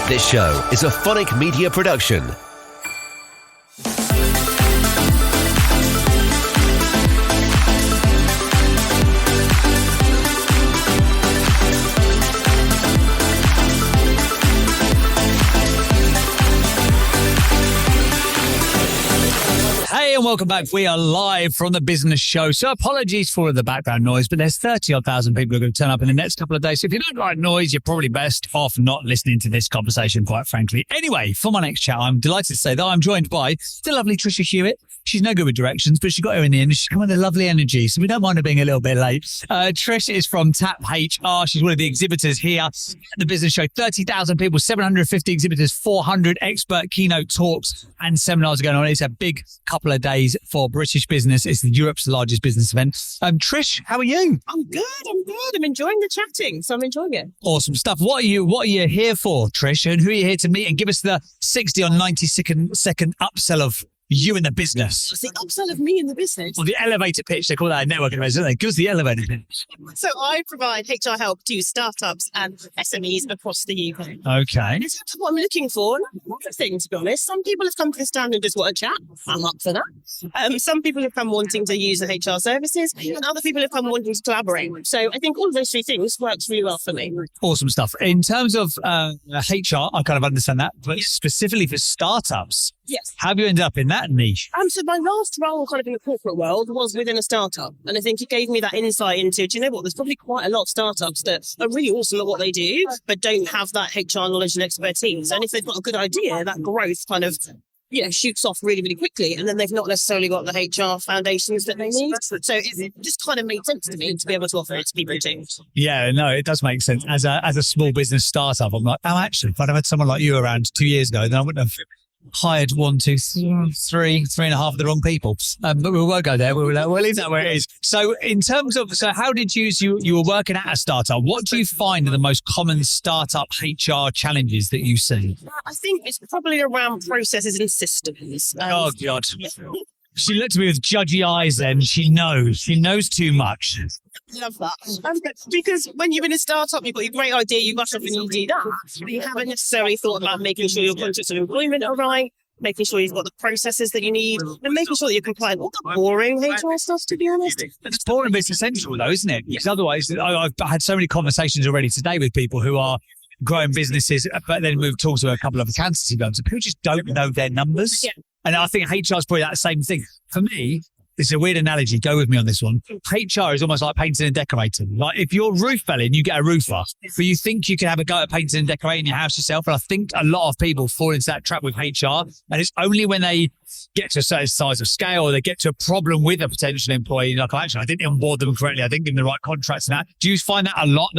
This show is a Phonic Media production. Hey, and welcome back. We are live from the business show. So apologies for the background noise, but there's 30,000 people who are going to turn up in the next couple of days. So if you don't like noise, you're probably best off not listening to this conversation, quite frankly. Anyway, for my next chat, I'm delighted to say that I'm joined by the lovely Trish Hewitt. She's no good with directions, but she got her in the end. She's come with a lovely energy, so we don't mind her being a little bit late. Trish is from TAP HR. She's one of the exhibitors here at the business show. 30,000 people, 750 exhibitors, 400 expert keynote talks and seminars are going on. It's a big couple of days for British business. It's Europe's largest business event. Trish, how are you? I'm good. I'm enjoying the chatting, so I'm enjoying it. Awesome stuff. What are you here for, Trish? And who are you here to meet? And give us the 60 or 90 second upsell of you in the business. It's the upsell of me in the business. Or the elevator pitch. They call that a networking event, don't they? Give us the elevator pitch. So I provide HR help to startups and SMEs across the UK. Okay. In terms of what I'm looking for, another thing, to be honest. Some people have come to the stand and just want to chat. I'm up for that. Some people have come wanting to use the HR services, and other people have come wanting to collaborate. So I think all of those three things works really well for me. Awesome stuff. In terms of HR, I kind of understand that, but specifically for startups, yes. How have you ended up in that niche? So my last role kind of in the corporate world was within a startup. And I think it gave me that insight into, do you know what, there's probably quite a lot of startups that are really awesome at what they do, but don't have that HR knowledge and expertise. And if they've got a good idea, that growth kind of shoots off really, really quickly. And then they've not necessarily got the HR foundations that they need. So it just kind of made sense to me to be able to offer it to people too. Yeah, no, it does make sense. As a small business startup, I'm like, oh, actually, if I'd have had someone like you around 2 years ago, then I wouldn't have hired 1, 2, 3 and a half of the wrong people. But we won't go there. We'll leave that where it is. So in terms of, how did you were working at a startup. What do you find are the most common startup HR challenges that you see? I think it's probably around processes and systems. Oh, God. She looked at me with judgy eyes then. She knows too much. Love that. Because when you're in a startup, you've got your great idea, you rush off and you do that. But you haven't necessarily thought about making sure your contracts of employment are right, making sure you've got the processes that you need, and making sure that you're compliant. All the boring HR stuff, to be honest. It's boring, but it's essential though, isn't it? Because otherwise, I've had so many conversations already today with people who are growing businesses, but then we've talked to a couple of accountancy firms, and people just don't know their numbers. Yeah. And I think HR is probably that same thing. For me, it's a weird analogy. Go with me on this one. HR is almost like painting and decorating. Like if your roof fell in, you get a roofer. But you think you can have a go at painting and decorating your house yourself. And I think a lot of people fall into that trap with HR. And it's only when they get to a certain size of scale or they get to a problem with a potential employee, like, actually, I didn't onboard them correctly. I didn't give them the right contracts and that. Do you find that a lot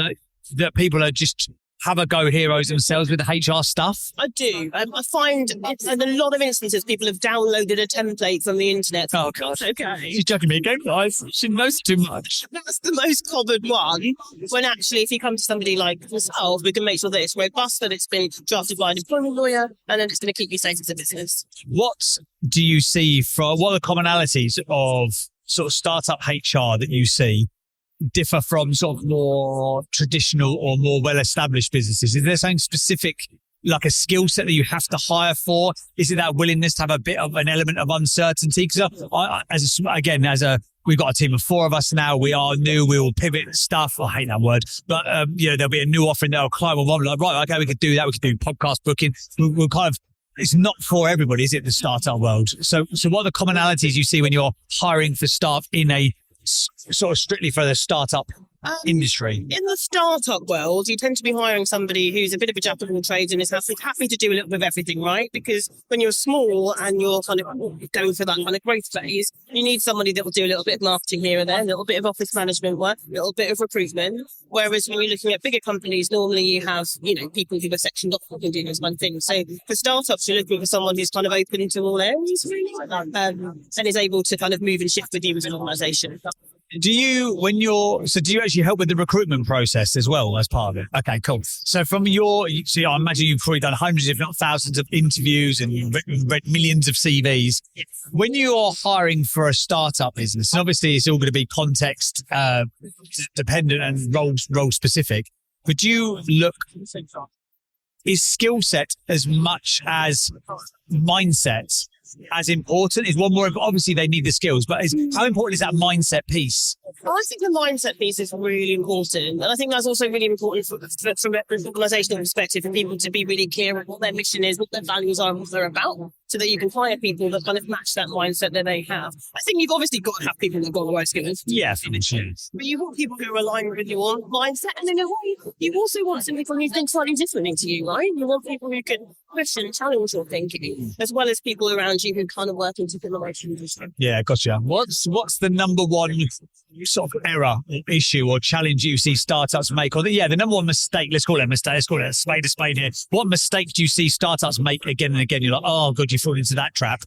that people are just have a go heroes themselves with the HR stuff? I do. I find in a lot of instances people have downloaded a template from the internet. Oh, God. Okay. She's joking me again, guys. She knows too much. That's the most common one. When actually, if you come to somebody like yourself, we can make sure that it's robust, that it's been drafted by an employment lawyer, and then it's going to keep you safe as a business. What do you see what are the commonalities of sort of startup HR that you see differ from sort of more traditional or more well-established businesses? Is there something specific, like a skill set that you have to hire for? Is it that willingness to have a bit of an element of uncertainty? Because we've got a team of 4 of us now. We are new. We will pivot stuff. I hate that word, but there'll be a new offering that will climb on. Like, right, okay, we could do that. We could do podcast booking. We'll kind of. It's not for everybody, is it? The startup world. So what are the commonalities you see when you're hiring for staff in a sort of strictly for the startup industry? In the startup world, you tend to be hiring somebody who's a bit of a jack of all trades and is happy to do a little bit of everything, right? Because when you're small and you're kind of going for that kind of growth phase, you need somebody that will do a little bit of marketing here and there, a little bit of office management work, a little bit of recruitment. Whereas when you're looking at bigger companies, normally you have, people who are sectioned off who can do those one thing. So for startups, you're looking for someone who's kind of open to all areas, really, and is able to kind of move and shift with you as an organisation. Do you actually help with the recruitment process as well as part of it? Okay, cool. So I imagine you've probably done hundreds, if not thousands of interviews and read millions of CVs. When you're hiring for a startup business, and obviously it's all going to be context dependent and role specific, would you look is skill set as much as mindset as important? Is one more, obviously they need the skills, but how important is that mindset piece? I think the mindset piece is really important. And I think that's also really important from an organisational perspective for people to be really clear on what their mission is, what their values are, and what they're about, so that you can hire people that kind of match that mindset that they have. I think you've obviously got to have people who've got the right skills. Yeah, but you want people who are aligned with your mindset. And in a way, you also want some people who think slightly differently to you, right? You want people who can question, challenge your thinking, as well as people around you who kind of work into the relationship. Yeah, gotcha. What's the number one sort of error, or issue, or challenge you see startups make? Or the number one mistake, let's call it a mistake, let's call it a spade here. What mistake do you see startups make again and again? You're like, oh God, you fall into that trap.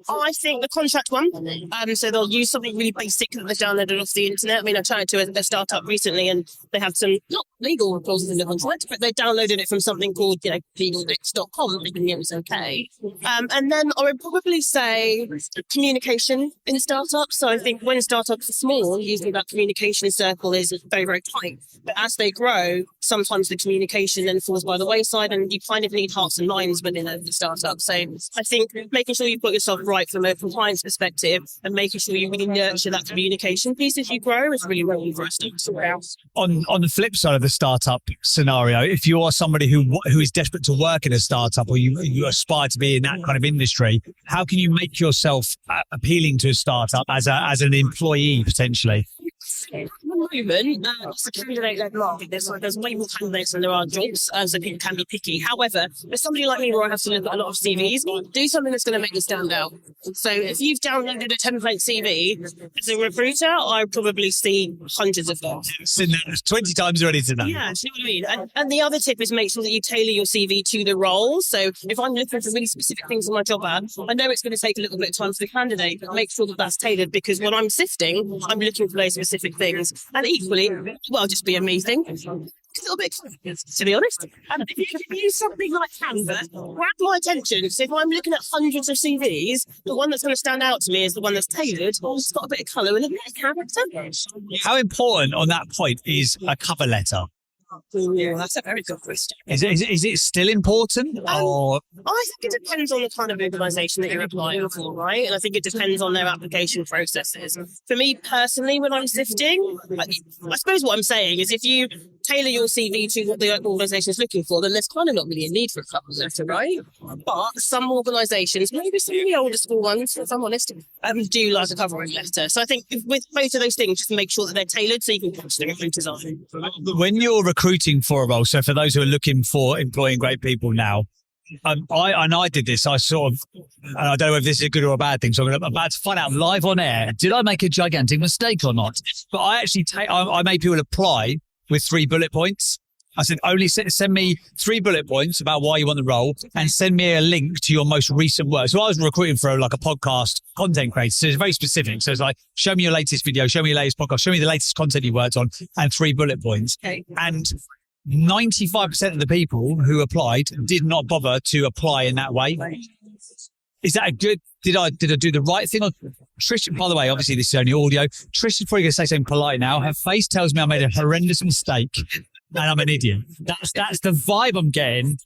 I think the contract one. So they'll use something really basic that they've downloaded off the internet. I mean, I tried to a startup recently, and they have some not legal clauses in the contract, but they downloaded it from something called, legalbits.com, thinking it was okay. And then I would probably say communication in startups. So I think when startups are small, usually that communication circle is very, very tight. But as they grow, sometimes the communication then falls by the wayside, and you kind of need hearts and minds within a startup. So I think making sure you put yourself right from a compliance perspective and making sure you really nurture that communication piece as you grow is really important for us to on the flip side of the startup scenario, if you are somebody who is desperate to work in a startup, or you aspire to be in that kind of industry, how can you make yourself appealing to a startup as an employee potentially? At the moment, it's a candidate-led market. There's way more candidates than there are jobs, so people can be picky. However, for somebody like me where I have to look at a lot of CVs, do something that's going to make you stand out. So if you've downloaded a template CV, as a recruiter, I probably see hundreds of them. Seen that 20 times already today. Yeah, do you know what I mean? And the other tip is make sure that you tailor your CV to the role. So if I'm looking for really specific things on my job ad, I know it's going to take a little bit of time for the candidate, but make sure that that's tailored, because when I'm sifting, I'm looking for those specific things. And equally, well, just be amazing. A little bit, to be honest. And if you can use something like Canva, grab my attention. So if I'm looking at hundreds of CVs, the one that's going to stand out to me is the one that's tailored. It's got a bit of colour and a bit of character. How important on that point is a cover letter? Yeah, that's a very good question. Is it still important? Or I think it depends on the kind of organisation that you're applying for, right? And I think it depends on their application processes. For me personally, when I'm sifting, I suppose what I'm saying is if you tailor your CV to what the organisation is looking for, then there's kind of not really a need for a cover letter, right? But some organisations, maybe some of the older school ones, if I'm honest, do like a covering letter. So I think with both of those things, just make sure that they're tailored so you can catch the recruiters on. When you're recruiting for a role, so for those who are looking for employing great people now, I did this. I sort of, and I don't know if this is a good or a bad thing, so I'm about to find out live on air, did I make a gigantic mistake or not? But I actually I made people apply with 3 bullet points. I said, only send me 3 bullet points about why you want the role, and send me a link to your most recent work. So I was recruiting for like a podcast content creator. So it's very specific. So it's like, show me your latest video, show me your latest podcast, show me the latest content you worked on, and 3 bullet points. Okay. And 95% of the people who applied did not bother to apply in that way. Is that a good, did I do the right thing? Or Trish, by the way, obviously this is only audio. Trish is probably going to say something polite now. Her face tells me I made a horrendous mistake and I'm an idiot. That's the vibe I'm getting.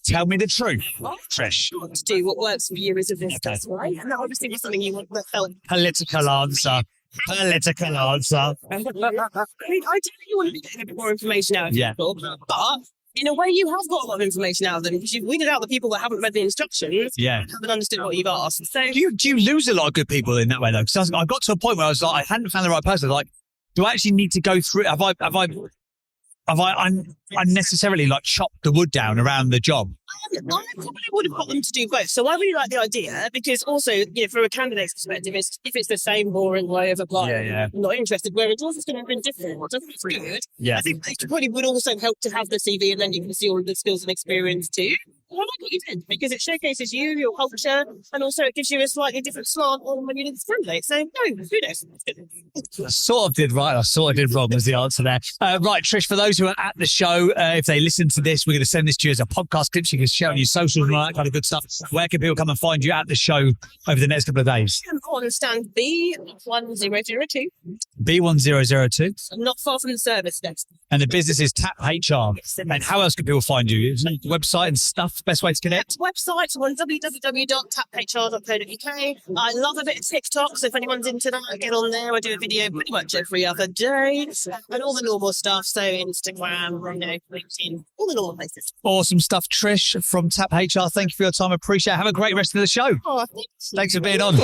Tell me the truth, Trish. To do what works for you is a business, right? And that obviously was something you want to help. Political answer. I mean, ideally you want to be getting a bit more information out of people, but in a way you have got a lot of information out of them because you've weeded out the people that haven't read the instructions, haven't understood what you've asked. So do you lose a lot of good people in that way though? Because I got to a point where I was like, I hadn't found the right person. Like, do I actually need to go through? Have I unnecessarily like chopped the wood down around the job? I probably would have got them to do both. So I really like the idea because also, from a candidate's perspective, if it's the same boring way of applying, I'm not interested. Whereas yours is going to be different. It's good. Yeah. I think it probably would also help to have the CV, and then you can see all of the skills and experience too. I like what you did because it showcases you, your culture, and also it gives you a slightly different slant on when you did the candidate. So, no, kudos. I sort of did right. I sort of did wrong was the answer there. Right, Trish, for those who are at the show, if they listen to this, we're going to send this to you as a podcast clip so you can share on your socials and all that kind of good stuff. Where can people come and find you at the show over the next couple of days? I'm on stand B1002. B1002. I'm not far from the service desk. And the business is Tap HR. And how else can people find you? Website and stuff, best way to connect? Website on www.taphr.co.uk. I love a bit of TikTok, so if anyone's into that, get on there. I do a video pretty much every other day, and all the normal stuff. So Instagram, LinkedIn, all the normal places. Awesome stuff, Trish from Tap HR. Thank you for your time. I appreciate it. Have a great rest of the show. Oh, Thanks for being on.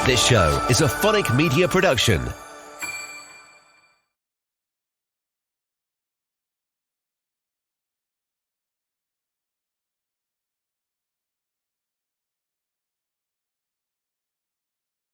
This show is a Phonic Media production.